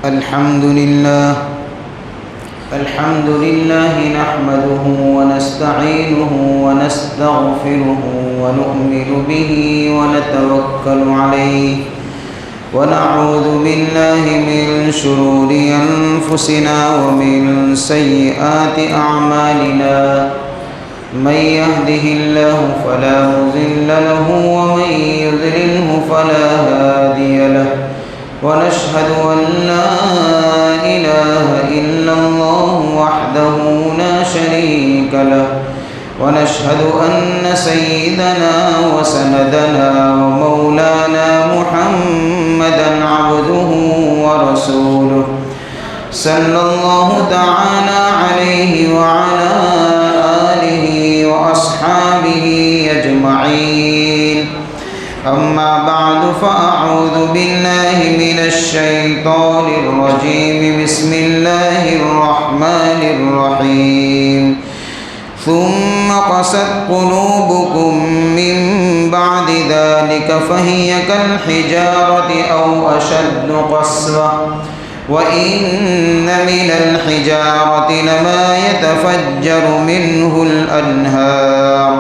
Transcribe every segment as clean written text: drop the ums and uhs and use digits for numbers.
الحمد لله نحمده ونستعينه ونستغفره ونؤمن به ونتوكل عليه ونعوذ بالله من شرور أنفسنا ومن سيئات أعمالنا من يهده الله فلا مضل له ومن يضلله فلا هادي له ونشهد أن لا إله إلا الله وحده لا شريك له ونشهد أن سيدنا وسندنا ومولانا محمدا عبده ورسوله صلى الله تعالى عليه وعلى آله وأصحابه أجمعين أما بعد فأعوذ بالله من الشيطان الرجيم بسم الله الرحمن الرحيم ثم قست قلوبكم من بعد ذلك فهي كالحجارة أو أشد قسوة وإن من الحجارة لما يتفجر منه الأنهار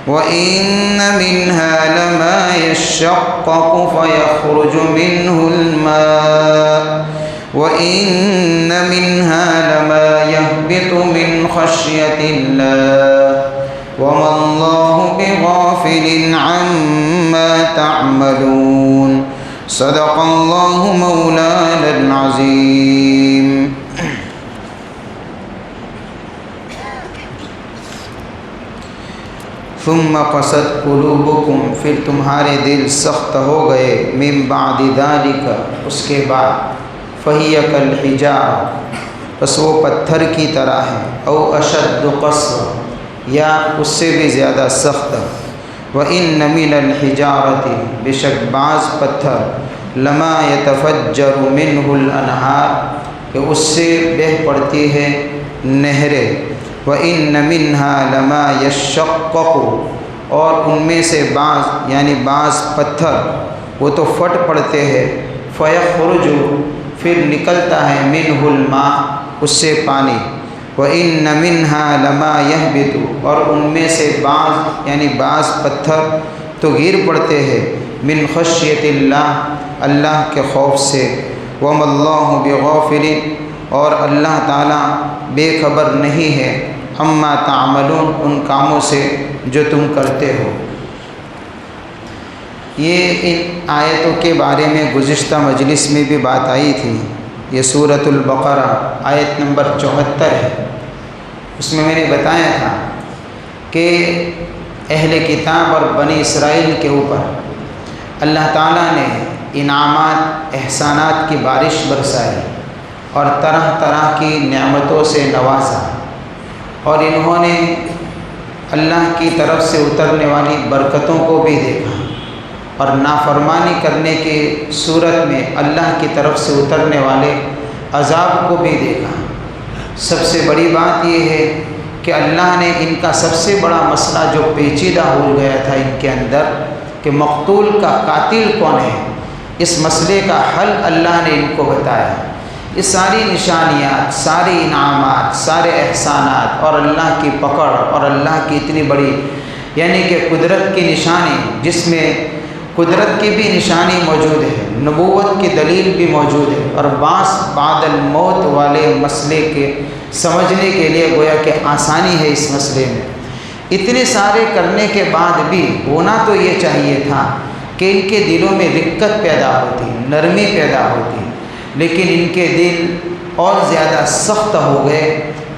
وإن منها لما يشقق فيخرج منه الماء وإن منها لما يهبط من خشية الله وما الله بغافل عما تعملون صدق الله مولانا العظيم. ثم قست قلوبكم پھر تمہارے دل سخت ہو گئے من بعد ذلك اس کے بعد فہی کالحجارہ بس وہ پتھر کی طرح ہے او اشد قسوہ یا اس سے بھی زیادہ سخت وَإِنَّ مِنَ الْحِجَارَةِ بے شک بعض پتھر لما يتفجر منه الانہار کہ اس سے بہہ پڑتی ہے نہریں وَإِنَّ مِنْهَا لَمَا يَشَّقَّقُ اور ان میں سے بعض یعنی بعض پتھر وہ تو پھٹ پڑتے ہیں فَيَخْرُجُ پھر نکلتا ہے مِنْهُ الْمَاء اس سے پانی وَإِنَّ مِنْهَا لَمَا يَهْبِطُ اور ان میں سے بعض یعنی بعض پتھر تو گر پڑتے ہیں من خشیت اللہ کے خوف سے وَمَا اللَّهُ بِغَافِلٍ اور اللہ تعالیٰ بے خبر نہیں ہے عما تعملون ان کاموں سے جو تم کرتے ہو. یہ ان آیتوں کے بارے میں گزشتہ مجلس میں بھی بات آئی تھی. یہ سورۃ البقرہ آیت نمبر 74 ہے. اس میں نے بتایا تھا کہ اہل کتاب اور بنی اسرائیل کے اوپر اللہ تعالیٰ نے انعامات احسانات کی بارش برسائی اور طرح طرح کی نعمتوں سے نوازا اور انہوں نے اللہ کی طرف سے اترنے والی برکتوں کو بھی دیکھا اور نافرمانی کرنے کی صورت میں اللہ کی طرف سے اترنے والے عذاب کو بھی دیکھا. سب سے بڑی بات یہ ہے کہ اللہ نے ان کا سب سے بڑا مسئلہ جو پیچیدہ ہو گیا تھا ان کے اندر کہ مقتول کا قاتل کون ہے، اس مسئلے کا حل اللہ نے ان کو بتایا. یہ ساری نشانیات، ساری انعامات، سارے احسانات اور اللہ کی پکڑ اور اللہ کی اتنی بڑی یعنی کہ قدرت کی نشانی، جس میں قدرت کی بھی نشانی موجود ہے، نبوت کی دلیل بھی موجود ہے اور بعد الموت والے مسئلے کے سمجھنے کے لیے گویا کہ آسانی ہے اس مسئلے میں. اتنے سارے کرنے کے بعد بھی ہونا تو یہ چاہیے تھا کہ ان کے دلوں میں رقت پیدا ہوتی، نرمی پیدا ہوتی، لیکن ان کے دل اور زیادہ سخت ہو گئے.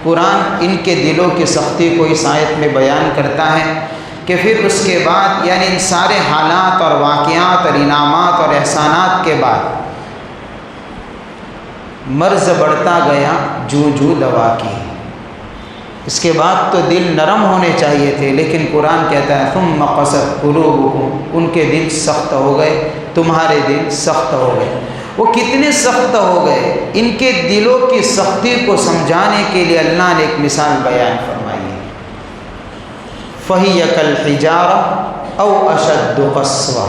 قرآن ان کے دلوں کی سختی کو اس آیت میں بیان کرتا ہے کہ پھر اس کے بعد یعنی ان سارے حالات اور واقعات اور انعامات اور احسانات کے بعد مرض بڑھتا گیا جو دوا کی. اس کے بعد تو دل نرم ہونے چاہیے تھے، لیکن قرآن کہتا ہے ثم قست قلوبکم ان کے دل سخت ہو گئے، تمہارے دل سخت ہو گئے. وہ کتنے سخت ہو گئے، ان کے دلوں کی سختی کو سمجھانے کے لیے اللہ نے ایک مثال بیان فرمائی ہے. فَهِيَ كَالْحِجَارَةِ أَوْ أَشَدُّ قَسْوَةً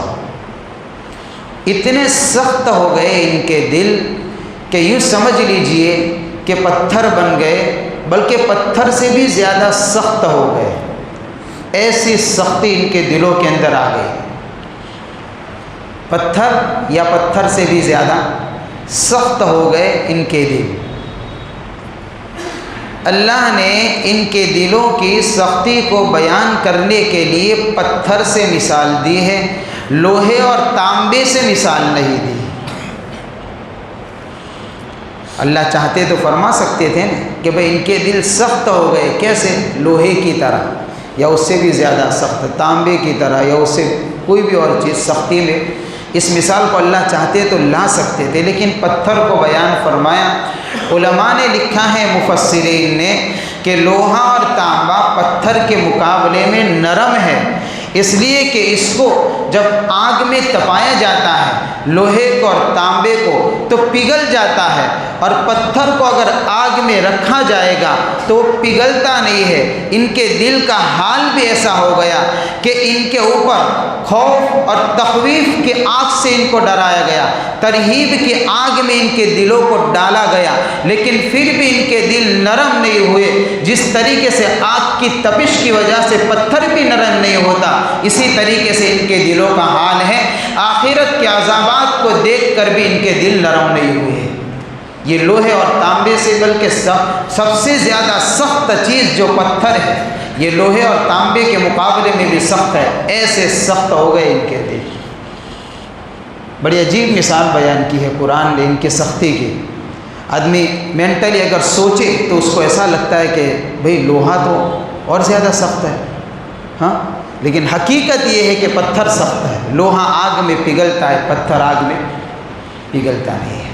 اتنے سخت ہو گئے ان کے دل کہ یوں سمجھ لیجئے کہ پتھر بن گئے، بلکہ پتھر سے بھی زیادہ سخت ہو گئے، ایسی سختی ان کے دلوں کے اندر آ گئی۔ پتھر یا پتھر سے بھی زیادہ سخت ہو گئے ان کے دل۔ اللہ نے ان کے دلوں کی سختی کو بیان کرنے کے لیے پتھر سے مثال دی ہے، لوہے اور تانبے سے مثال نہیں دی۔ اللہ چاہتے تو فرما سکتے تھے نا کہ بھئی ان کے دل سخت ہو گئے، کیسے؟ لوہے کی طرح، یا اس سے بھی زیادہ سخت، تانبے کی طرح، یا اس سے کوئی بھی اور چیز سختی میں۔ اس مثال کو اللہ چاہتے تو لا سکتے تھے، لیکن پتھر کو بیان فرمایا۔ علماء نے لکھا ہے، مفسرین نے، کہ لوہا اور تانبا پتھر کے مقابلے میں نرم ہے، اس لیے کہ اس کو جب آگ میں تپایا جاتا ہے، لوہے کو اور تانبے کو، تو پگھل جاتا ہے، اور پتھر کو اگر آگ میں رکھا جائے گا تو وہ پگھلتا نہیں ہے۔ ان کے دل کا حال بھی ایسا ہو گیا کہ ان کے اوپر خوف اور تخویف کی آگ سے ان کو ڈرایا گیا، ترہیب کی آگ میں ان کے دلوں کو ڈالا گیا، لیکن پھر بھی ان کے دل نرم نہیں ہوئے۔ جس طریقے سے آگ کی تپش کی وجہ سے پتھر بھی نرم نہیں ہوتا، اسی طریقے سے ان کے دلوں کا حال ہے۔ آخرت کے عذابات کو دیکھ کر بھی ان کے دل نرم نہیں ہوئے۔ یہ لوہے اور تانبے سے بلکہ سب سے زیادہ سخت چیز جو پتھر ہے، یہ لوہے اور تانبے کے مقابلے میں بھی سخت ہے، ایسے سخت ہو گئے ان کے دل۔ بڑی عجیب مثال بیان کی ہے قرآن نے ان کی سختی کی۔ آدمی مینٹلی اگر سوچے تو اس کو ایسا لگتا ہے کہ بھئی لوہا تو اور زیادہ سخت ہے، ہاں، لیکن حقیقت یہ ہے کہ پتھر سخت ہے۔ لوہا آگ میں پگھلتا ہے، پتھر آگ میں پگھلتا نہیں ہے،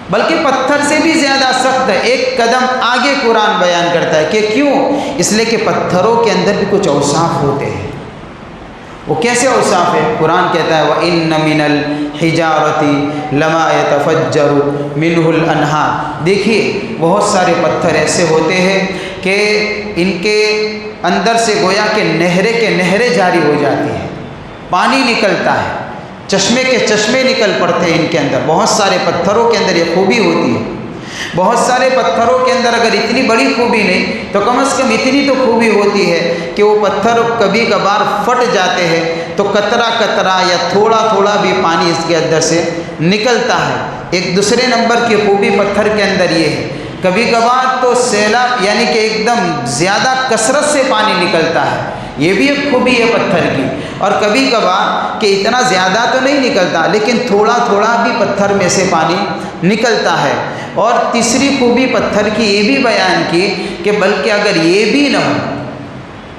بلکہ پتھر سے بھی زیادہ سخت ہے۔ ایک قدم آگے قرآن بیان کرتا ہے کہ کیوں؟ اس لیے کہ پتھروں کے اندر بھی کچھ اوصاف ہوتے ہیں۔ وہ کیسے اوصاف ہے؟ قرآن کہتا ہے وَإِنَّ مِنَ الْحِجَارَةِ لَمَا يَتَفَجَّرُ مِنْهُ الْأَنْهَارُ۔ دیکھیے بہت سارے پتھر ایسے ہوتے ہیں کہ ان کے اندر سے گویا کہ نہریں کے نہریں جاری ہو جاتی ہیں، پانی نکلتا ہے، چشمے کے چشمے نکل پڑتے ہیں ان کے اندر۔ بہت سارے پتھروں کے اندر یہ خوبی ہوتی ہے۔ بہت سارے پتھروں کے اندر اگر اتنی بڑی خوبی نہیں تو کم از کم اتنی تو خوبی ہوتی ہے کہ وہ پتھر کبھی کبھار پھٹ جاتے ہیں تو قطرہ قطرہ یا تھوڑا تھوڑا بھی پانی اس کے اندر سے نکلتا ہے۔ ایک دوسرے نمبر کی خوبی پتھر کے اندر یہ ہے، کبھی کبھار تو سیلاب یعنی کہ ایک دم زیادہ کثرت سے پانی نکلتا ہے، یہ بھی ایک خوبی ہے پتھر کی۔ اور کبھی کبھار کہ اتنا زیادہ تو نہیں نکلتا لیکن تھوڑا تھوڑا بھی پتھر میں سے پانی نکلتا ہے۔ اور تیسری خوبی پتھر کی یہ بھی بیان کی کہ بلکہ اگر یہ بھی نہ ہو،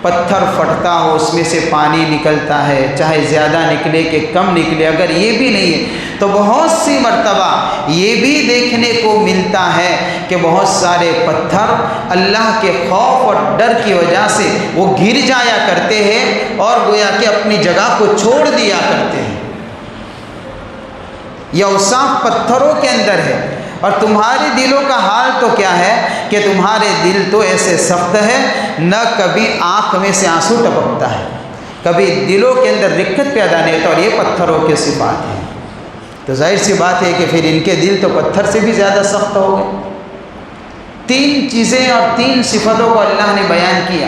پتھر پھٹتا ہو اس میں سے پانی نکلتا ہے، چاہے زیادہ نکلے کہ کم نکلے، اگر یہ بھی نہیں ہے تو بہت سی مرتبہ یہ بھی دیکھنے کو ملتا ہے کہ بہت سارے پتھر اللہ کے خوف اور ڈر کی وجہ سے وہ گر جایا کرتے ہیں اور گویا کہ اپنی جگہ کو چھوڑ دیا کرتے ہیں۔ یہ اوصاف پتھروں کے اندر ہے۔ اور تمہارے دلوں کا حال تو کیا ہے کہ تمہارے دل تو ایسے سخت ہے، نہ کبھی آنکھ میں سے آنسو ٹپکتا ہے، کبھی دلوں کے اندر رکت پیدا نہیں ہوتا، اور یہ پتھروں کے صفات ہیں۔ تو ظاہر سی بات ہے کہ پھر ان کے دل تو پتھر سے بھی زیادہ سخت ہو گئے۔ تین چیزیں اور تین صفتوں کو اللہ نے بیان کیا۔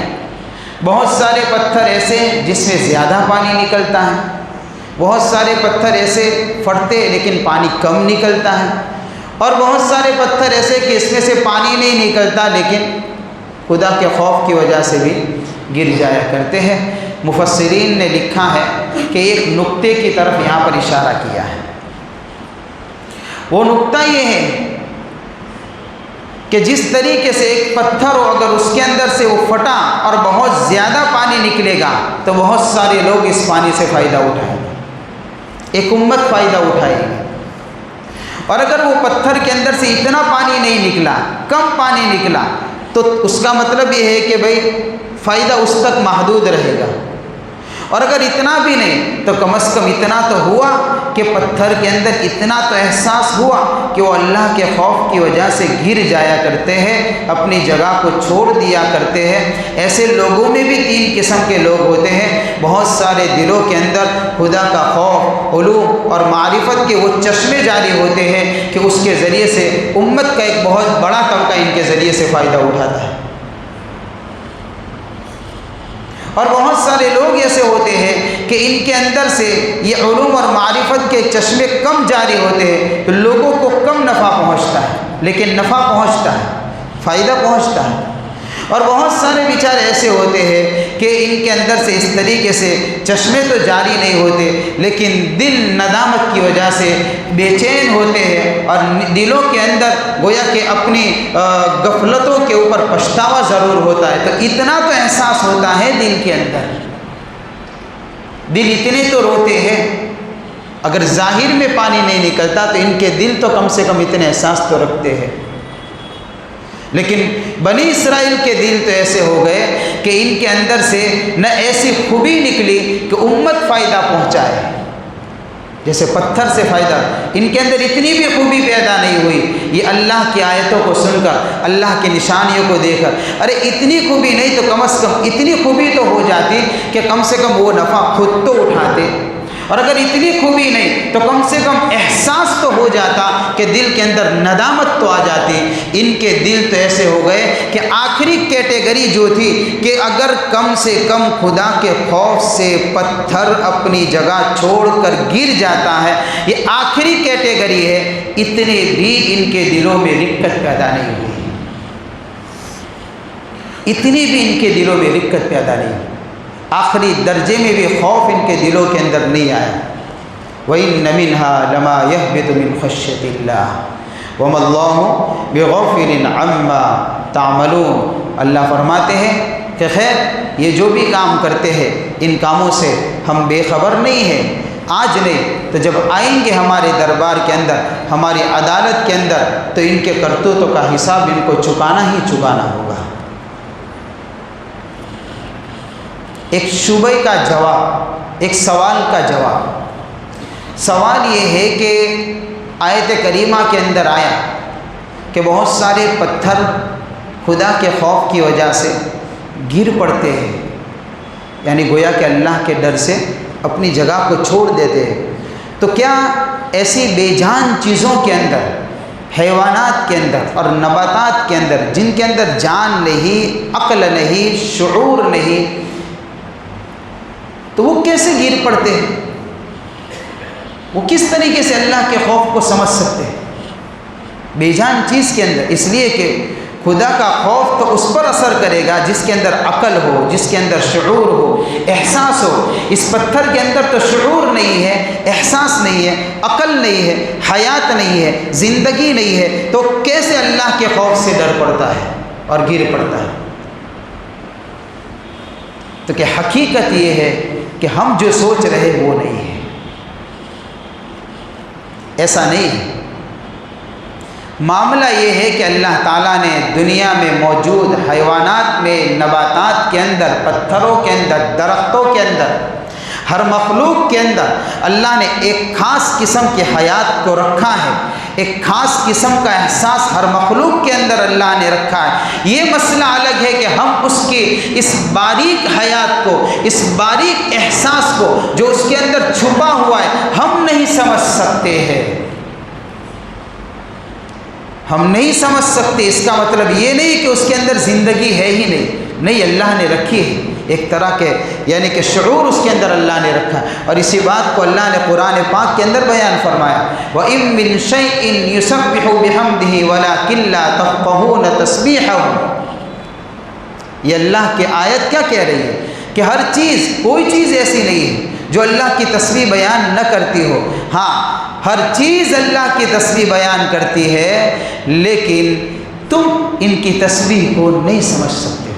بہت سارے پتھر ایسے جس میں زیادہ پانی نکلتا ہے، بہت سارے پتھر ایسے پھٹتے لیکن پانی کم نکلتا ہے، اور بہت سارے پتھر ایسے کہ اس میں سے پانی نہیں نکلتا لیکن خدا کے خوف کی وجہ سے بھی گر جایا کرتے ہیں۔ مفسرین نے لکھا ہے کہ ایک نقطے کی طرف یہاں پر اشارہ کیا ہے۔ وہ نقطہ یہ ہے کہ جس طریقے سے ایک پتھر ہو، اگر اس کے اندر سے وہ پھٹا اور بہت زیادہ پانی نکلے گا تو بہت سارے لوگ اس پانی سے فائدہ اٹھائیں گے، ایک امت فائدہ اٹھائے گی۔ اور اگر وہ پتھر کے اندر سے اتنا پانی نہیں نکلا، کم پانی نکلا، تو اس کا مطلب یہ ہے کہ بھئی فائدہ اس تک محدود رہے گا۔ اور اگر اتنا بھی نہیں تو کم از کم اتنا تو ہوا کہ پتھر کے اندر اتنا تو احساس ہوا کہ وہ اللہ کے خوف کی وجہ سے گر جایا کرتے ہیں، اپنی جگہ کو چھوڑ دیا کرتے ہیں۔ ایسے لوگوں میں بھی تین قسم کے لوگ ہوتے ہیں۔ بہت سارے دلوں کے اندر خدا کا خوف، علوم اور معرفت کے وہ چشمے جاری ہوتے ہیں کہ اس کے ذریعے سے امت کا ایک بہت بڑا طبقہ ان کے ذریعے سے فائدہ اٹھاتا ہے۔ اور بہت سارے لوگ ایسے ہوتے ہیں کہ ان کے اندر سے یہ علوم اور معرفت کے چشمے کم جاری ہوتے ہیں تو لوگوں کو کم نفع پہنچتا ہے، لیکن نفع پہنچتا ہے، فائدہ پہنچتا ہے۔ اور بہت سارے بیچارے ایسے ہوتے ہیں کہ ان کے اندر سے اس طریقے سے چشمے تو جاری نہیں ہوتے، لیکن دل ندامت کی وجہ سے بے چین ہوتے ہیں اور دلوں کے اندر گویا کہ اپنی غفلتوں کے اوپر پچھتاوا ضرور ہوتا ہے۔ تو اتنا تو احساس ہوتا ہے دل کے اندر، دل اتنے تو روتے ہیں، اگر ظاہر میں پانی نہیں نکلتا تو ان کے دل تو کم سے کم اتنے احساس تو رکھتے ہیں۔ لیکن بنی اسرائیل کے دل تو ایسے ہو گئے کہ ان کے اندر سے نہ ایسی خوبی نکلی کہ امت فائدہ پہنچائے، جیسے پتھر سے فائدہ، ان کے اندر اتنی بھی خوبی پیدا نہیں ہوئی یہ اللہ کی آیتوں کو سن کر، اللہ کی نشانیوں کو دیکھ کر، ارے اتنی خوبی نہیں تو کم از کم اتنی خوبی تو ہو جاتی کہ کم سے کم وہ نفع خود تو اٹھاتے، اور اگر اتنی خوبی نہیں تو کم سے کم احساس تو ہو جاتا کہ دل کے اندر ندامت تو آ جاتی۔ ان کے دل تو ایسے ہو گئے کہ آخری کیٹیگری جو تھی کہ اگر کم سے کم خدا کے خوف سے پتھر اپنی جگہ چھوڑ کر گر جاتا ہے، یہ آخری کیٹیگری ہے، اتنے بھی ان کے دلوں میں رقت پیدا نہیں ہوئی، اتنی بھی ان کے دلوں میں رقت پیدا نہیں ہوئی، آخری درجے میں بھی خوف ان کے دلوں کے اندر نہیں آیا۔ وَإِنَّ مِنْهَا لَمَا يَهْبِطُ مِنْ خَشْيَةِ اللَّهِ وَمَا اللَّهُ بِغَافِلٍ عَمَّا تَعْمَلُونَ۔ اللہ فرماتے ہیں کہ خیر یہ جو بھی کام کرتے ہیں ان کاموں سے ہم بے خبر نہیں ہیں، آج نہیں تو جب آئیں گے ہمارے دربار کے اندر، ہماری عدالت کے اندر، تو ان کے کرتوتوں کا حساب ان کو چکانا ہی چکانا ہوگا۔ ایک شبہ کا جواب، ایک سوال کا جواب۔ سوال یہ ہے کہ آیت کریمہ کے اندر آیا کہ بہت سارے پتھر خدا کے خوف کی وجہ سے گر پڑتے ہیں، یعنی گویا کہ اللہ کے ڈر سے اپنی جگہ کو چھوڑ دیتے ہیں۔ تو کیا ایسی بے جان چیزوں کے اندر، حیوانات کے اندر اور نباتات کے اندر جن کے اندر جان نہیں، عقل نہیں، شعور نہیں، تو وہ کیسے گر پڑتے ہیں؟ وہ کس طریقے سے اللہ کے خوف کو سمجھ سکتے ہیں بے جان چیز کے اندر؟ اس لیے کہ خدا کا خوف تو اس پر اثر کرے گا جس کے اندر عقل ہو، جس کے اندر شعور ہو، احساس ہو۔ اس پتھر کے اندر تو شعور نہیں ہے، احساس نہیں ہے، عقل نہیں ہے، حیات نہیں ہے، زندگی نہیں ہے، تو کیسے اللہ کے خوف سے ڈر پڑتا ہے اور گر پڑتا ہے؟ تو کہ حقیقت یہ ہے کہ ہم جو سوچ رہے وہ نہیں ہے، ایسا نہیں ہے۔ معاملہ یہ ہے کہ اللہ تعالیٰ نے دنیا میں موجود حیوانات میں، نباتات کے اندر، پتھروں کے اندر، درختوں کے اندر، ہر مخلوق کے اندر اللہ نے ایک خاص قسم کی حیات کو رکھا ہے، ایک خاص قسم کا احساس ہر مخلوق کے اندر اللہ نے رکھا ہے۔ یہ مسئلہ الگ ہے کہ ہم اس کی اس باریک حیات کو، اس باریک احساس کو جو اس کے اندر چھپا ہوا ہے، ہم نہیں سمجھ سکتے ہیں، ہم نہیں سمجھ سکتے۔ اس کا مطلب یہ نہیں کہ اس کے اندر زندگی ہے ہی نہیں، اللہ نے رکھی ہے، ایک طرح کے یعنی کہ شعور اس کے اندر اللہ نے رکھا، اور اسی بات کو اللہ نے قرآن پاک کے اندر بیان فرمایا، وَإِن مِّن شَيْءٍ يُسَبِّحُ بِحَمْدِهِ وَلَٰكِن لَّا تَفْقَهُونَ تَسْبِيحَهُ۔ یہ اللہ کی آیت کیا کہہ رہی ہے کہ ہر چیز، کوئی چیز ایسی نہیں ہے جو اللہ کی تسبیح بیان نہ کرتی ہو۔ ہاں، ہر چیز اللہ کی تسبیح بیان کرتی ہے، لیکن تم ان کی تسبیح کو نہیں سمجھ سکتے ہو،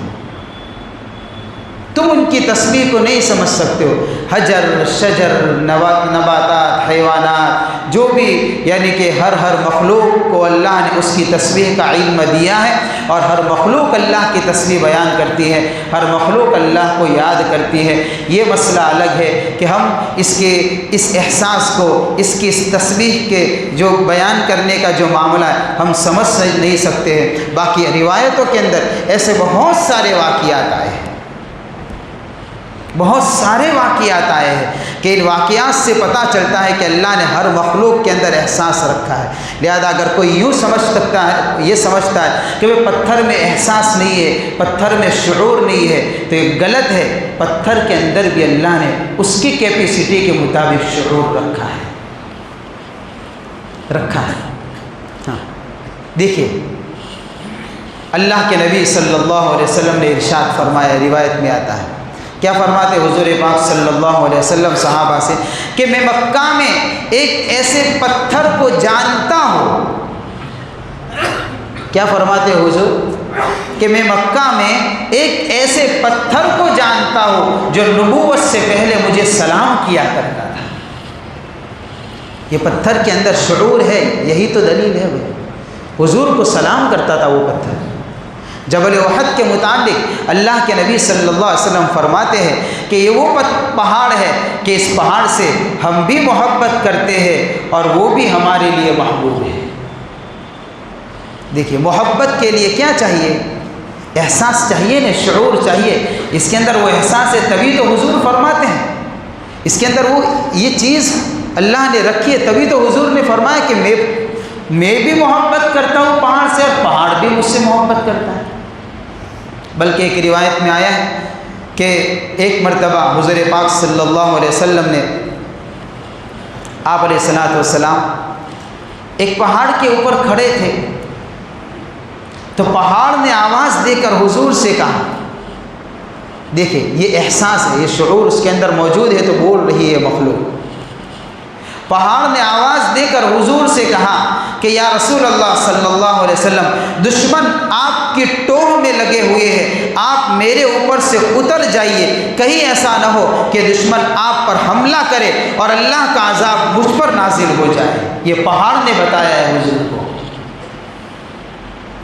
تم ان کی تسبیح کو نہیں سمجھ سکتے ہو۔ حجر، شجر، نباتات، حیوانات، جو بھی یعنی کہ ہر مخلوق کو اللہ نے اس کی تسبیح کا علم دیا ہے، اور ہر مخلوق اللہ کی تسبیح بیان کرتی ہے، ہر مخلوق اللہ کو یاد کرتی ہے۔ یہ مسئلہ الگ ہے کہ ہم اس احساس کو، اس کی اس تسبیح کے جو بیان کرنے کا جو معاملہ ہے ہم سمجھ نہیں سکتے ہیں۔ باقی روایتوں کے اندر ایسے بہت سارے واقعات آئے ہیں، بہت سارے واقعات آئے ہیں کہ ان واقعات سے پتہ چلتا ہے کہ اللہ نے ہر مخلوق کے اندر احساس رکھا ہے۔ لہذا اگر کوئی یوں سمجھ سکتا ہے، یہ سمجھتا ہے کہ وہ پتھر میں احساس نہیں ہے، پتھر میں شعور نہیں ہے، تو یہ غلط ہے۔ پتھر کے اندر بھی اللہ نے اس کی کیپیسٹی کے مطابق شعور رکھا ہے۔ ہاں دیکھیے، اللہ کے نبی صلی اللہ علیہ وسلم نے ارشاد فرمایا، روایت میں آتا ہے، کیا فرماتے حضور پاک صلی اللہ علیہ وسلم صحابہ سے کہ میں مکہ میں ایک ایسے پتھر کو جانتا ہوں۔ کیا فرماتے حضور؟ کہ میں مکہ میں ایک ایسے پتھر کو جانتا ہوں جو نبوت سے پہلے مجھے سلام کیا کرتا تھا۔ یہ پتھر کے اندر شعور ہے، یہی تو دلیل ہے۔ حضور کو سلام کرتا تھا وہ پتھر۔ جبل احد کے متعلق اللہ کے نبی صلی اللہ علیہ وسلم فرماتے ہیں کہ یہ وہ پہاڑ ہے کہ اس پہاڑ سے ہم بھی محبت کرتے ہیں اور وہ بھی ہمارے لیے محبوب ہے۔ دیکھیے، محبت کے لیے کیا چاہیے؟ احساس چاہیے نا، شعور چاہیے۔ اس کے اندر وہ احساس ہے، تبھی تو حضور فرماتے ہیں اس کے اندر وہ یہ چیز اللہ نے رکھی ہے، تبھی تو حضور نے فرمایا کہ میں بھی محبت کرتا ہوں پہاڑ سے اور پہاڑ بھی مجھ سے محبت کرتا ہے۔ بلکہ ایک روایت میں آیا ہے کہ ایک مرتبہ حضور پاک صلی اللہ علیہ وسلم نے، آپ علیہ الصلوۃ والسلام ایک پہاڑ کے اوپر کھڑے تھے، تو پہاڑ نے آواز دے کر حضور سے کہا، دیکھیں یہ احساس ہے، یہ شعور اس کے اندر موجود ہے تو بول رہی ہے مخلوق۔ پہاڑ نے آواز دے کر حضور سے کہا کہ یا رسول اللہ صلی اللہ علیہ وسلم، دشمن آپ کی ٹوہ میں لگے ہوئے ہیں، آپ میرے اوپر سے اتر جائیے، کہیں ایسا نہ ہو کہ دشمن آپ پر حملہ کرے اور اللہ کا عذاب مجھ پر نازل ہو جائے۔ یہ پہاڑ نے بتایا ہے حضور کو۔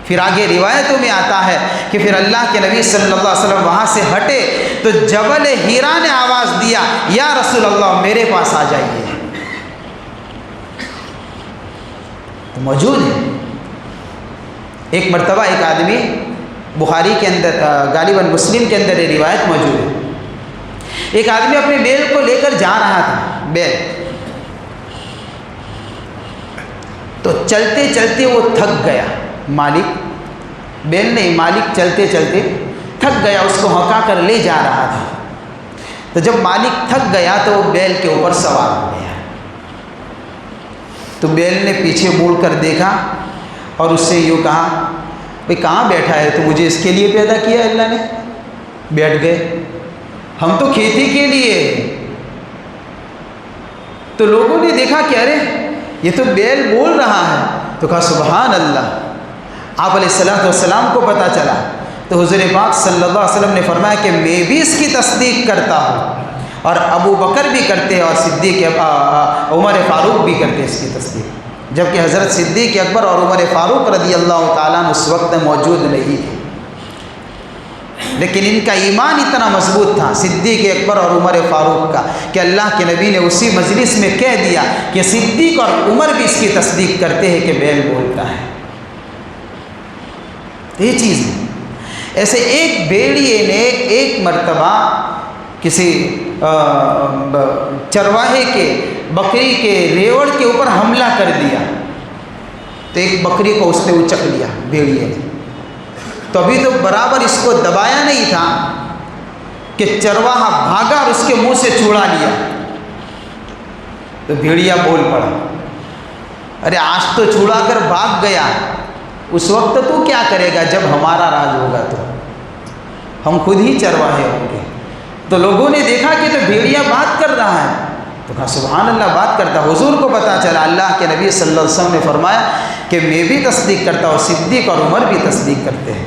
پھر آگے روایتوں میں آتا ہے کہ پھر اللہ کے نبی صلی اللہ علیہ وسلم وہاں سے ہٹے تو جبل ہیرا نے آواز دیا، یا رسول اللہ میرے پاس آ جائیے۔ تو موجود ہے۔ ایک مرتبہ ایک آدمی، بخاری کے اندر غالباً مسلم کے اندر یہ روایت موجود ہے، ایک آدمی اپنے بیل کو لے کر جا رہا تھا، بیل، تو چلتے چلتے وہ تھک گیا۔ مالک، بیل نہیں، مالک چلتے چلتے تھک گیا، اس کو ہکا کر لے جا رہا تھا۔ تو جب مالک تھک گیا تو وہ بیل کے اوپر سوار ہو گیا۔ تو بیل نے پیچھے مڑ کر دیکھا اور اس سے یوں کہا، بھئی کہاں بیٹھا ہے تو؟ مجھے اس کے لیے پیدا کیا اللہ نے؟ بیٹھ گئے، ہم تو کھیتی کے لیے۔ تو لوگوں نے دیکھا کہ ارے یہ تو بیل بول رہا ہے، تو کہا سبحان اللہ۔ آپ علیہ الصلوۃ والسلام کو پتہ چلا تو حضور پاک صلی اللہ علیہ وسلم نے فرمایا کہ میں بھی اس کی تصدیق کرتا ہوں، اور ابو بکر بھی کرتے ہیں، اور صدیق عمر فاروق بھی کرتے اس کی تصدیق، جبکہ حضرت صدیق اکبر اور عمر فاروق رضی اللہ تعالیٰ عنہ اس وقت موجود نہیں تھے، لیکن ان کا ایمان اتنا مضبوط تھا صدیق اکبر اور عمر فاروق کا کہ اللہ کے نبی نے اسی مجلس میں کہہ دیا کہ صدیق اور عمر بھی اس کی تصدیق کرتے ہیں کہ بیل بولتا ہے۔ یہ چیز ہے۔ ایسے ایک بھیڑیے نے ایک مرتبہ کسی چرواہے کے بکری کے ریوڑ کے اوپر حملہ کر دیا، تو ایک بکری کو اس نے اچک لیا بھیڑیے نے، تو ابھی تو برابر اس کو دبایا نہیں تھا کہ چرواہا بھاگا اور اس کے منہ سے چھڑا لیا، تو بھیڑیا بول پڑا، ارے آج تو چھڑا کر بھاگ گیا، اس وقت تو کیا کرے گا جب ہمارا راج ہوگا تو ہم خود ہی چرواہے ہوں گے۔ تو لوگوں نے دیکھا کہ تو بھیڑیا بات کر رہا ہے، تو کہا سبحان اللہ بات کرتا۔ حضور کو پتہ چلا، اللہ کے نبی صلی اللہ علیہ وسلم نے فرمایا کہ میں بھی تصدیق کرتا ہوں، صدیق اور عمر بھی تصدیق کرتے ہیں۔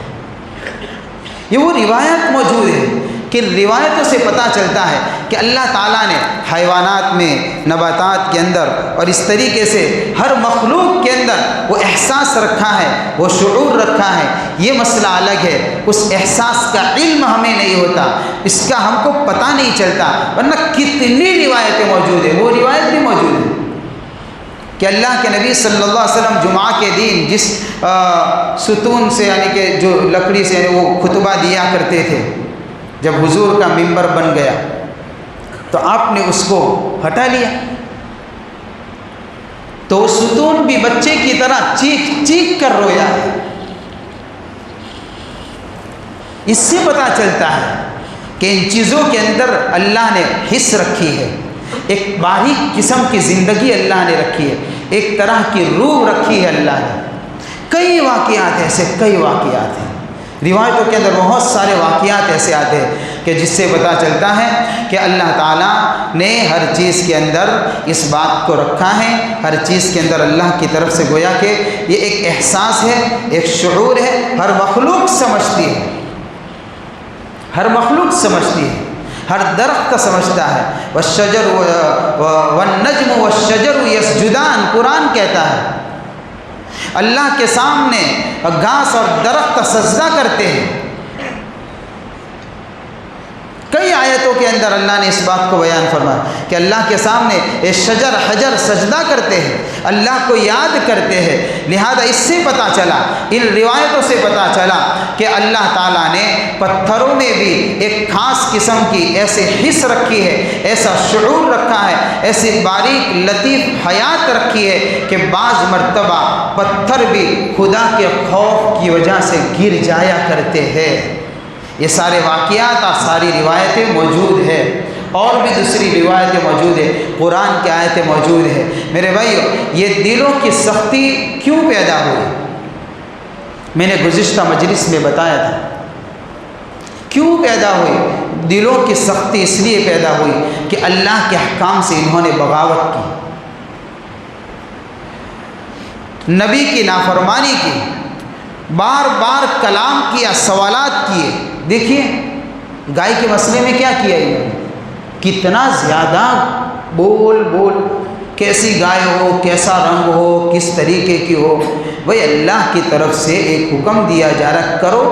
یہ وہ روایت موجود ہے کہ روایتوں سے پتہ چلتا ہے کہ اللہ تعالیٰ نے حیوانات میں، نباتات کے اندر اور اس طریقے سے ہر مخلوق کے اندر وہ احساس رکھا ہے، وہ شعور رکھا ہے۔ یہ مسئلہ الگ ہے، اس احساس کا علم ہمیں نہیں ہوتا، اس کا ہم کو پتہ نہیں چلتا، ورنہ کتنی روایتیں موجود ہیں۔ وہ روایت بھی موجود ہے کہ اللہ کے نبی صلی اللہ علیہ وسلم جمعہ کے دن جس ستون سے، یعنی کہ جو لکڑی سے وہ خطبہ دیا کرتے تھے، جب حضور کا ممبر بن گیا تو آپ نے اس کو ہٹا لیا، تو وہ ستون بھی بچے کی طرح چیخ چیخ کر رویا ہے۔ اس سے پتہ چلتا ہے کہ ان چیزوں کے اندر اللہ نے حص رکھی ہے، ایک باریک قسم کی زندگی اللہ نے رکھی ہے، ایک طرح کی روح رکھی ہے اللہ نے۔ کئی واقعات ایسے، کئی واقعات ہیں، روایتوں کے اندر بہت سارے واقعات ایسے آتے ہیں کہ جس سے پتہ چلتا ہے کہ اللہ تعالیٰ نے ہر چیز کے اندر اس بات کو رکھا ہے، ہر چیز کے اندر اللہ کی طرف سے گویا کہ یہ ایک احساس ہے، ایک شعور ہے، ہر مخلوق سمجھتی ہے، ہر مخلوق سمجھتی ہے، ہر درخت سمجھتا ہے۔ والشجر والنجم والشجر یسجدان، قرآن کہتا ہے اللہ کے سامنے گھاس اور درخت سجدہ کرتے ہیں۔ کئی آیتوں کے اندر اللہ نے اس بات کو بیان فرمایا کہ اللہ کے سامنے شجر حجر سجدہ کرتے ہیں، اللہ کو یاد کرتے ہیں۔ لہذا اس سے پتہ چلا، ان روایتوں سے پتہ چلا کہ اللہ تعالیٰ نے پتھروں میں بھی ایک خاص قسم کی ایسے حس رکھی ہے، ایسا شعور رکھا ہے، ایسی باریک لطیف حیات رکھی ہے کہ بعض مرتبہ پتھر بھی خدا کے خوف کی وجہ سے گر جایا کرتے ہیں۔ یہ سارے واقعات اور ساری روایتیں موجود ہیں، اور بھی دوسری روایتیں موجود ہیں، قرآن کی آیتیں موجود ہیں۔ میرے بھائیو، یہ دلوں کی سختی کیوں پیدا ہوئی؟ میں نے گزشتہ مجلس میں بتایا تھا کیوں پیدا ہوئی۔ دلوں کی سختی اس لیے پیدا ہوئی کہ اللہ کے احکام سے انہوں نے بغاوت کی، نبی کی نافرمانی کی، بار بار کلام کیا، سوالات کیے۔ دیکھیے گائے کے مسئلے میں کیا کیا انہوں نے، کتنا زیادہ بول کیسی گائے ہو، کیسا رنگ ہو، کس طریقے کی ہو، بھئی اللہ کی طرف سے ایک حکم دیا جا رہا کرو۔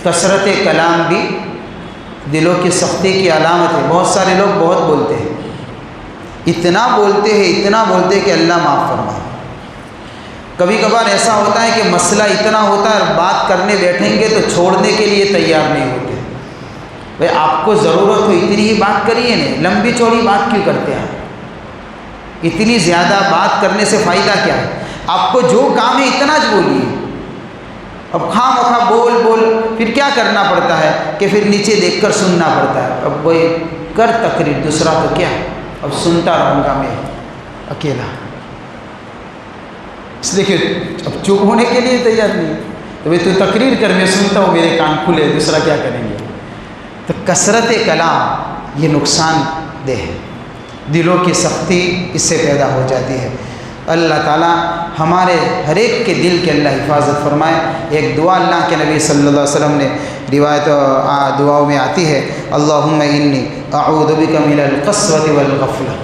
کثرت کلام بھی دلوں کی سختی کی علامت ہے۔ بہت سارے لوگ بہت بولتے ہیں، اتنا بولتے ہیں کہ اللہ معاف فرمائے۔ کبھی کبھار ایسا ہوتا ہے کہ مسئلہ اتنا ہوتا ہے اور بات کرنے بیٹھیں گے تو چھوڑنے کے لیے تیار نہیں ہوتے۔ بھئی آپ کو ضرورت ہو اتنی ہی بات کریے، نہیں لمبی چوڑی بات کیوں کرتے ہیں؟ اتنی زیادہ بات کرنے سے فائدہ کیا ہے؟ آپ کو جو کام ہے اتنا جو بولیے۔ اب خواہ مخواہ بول پھر کیا کرنا پڑتا ہے کہ پھر نیچے دیکھ کر سننا پڑتا ہے۔ اب وہی کر تقریر، دوسرا تو کیا، اب سنتا رہوں گا میں اکیلا، اس لیے کہ اب چپ ہونے کے لیے تیار نہیں، تو بھئی تو تقریر کر، میں سنتا ہوں، میرے کان کھلے، دوسرا کیا کریں گے؟ تو کثرت کلام یہ نقصان دہ ہے، دلوں کی سختی اس سے پیدا ہو جاتی ہے۔ اللہ تعالیٰ ہمارے ہر ایک کے دل کے اللہ حفاظت فرمائے۔ ایک دعا اللہ کے نبی صلی اللہ علیہ وسلم نے روایت دعاؤں میں آتی ہے، اللہم انی اعوذ بک من القسوۃ والغفلہ،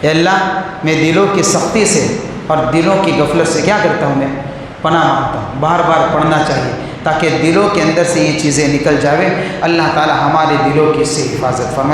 اے اللہ میں دلوں کی سختی سے اور دلوں کی غفلت سے کیا کرتا ہوں، میں پناہ مانگتا ہوں۔ بار بار پڑھنا چاہیے تاکہ دلوں کے اندر سے یہ چیزیں نکل جاویں۔ اللہ تعالی ہمارے دلوں کی اس سے حفاظت فرمائے۔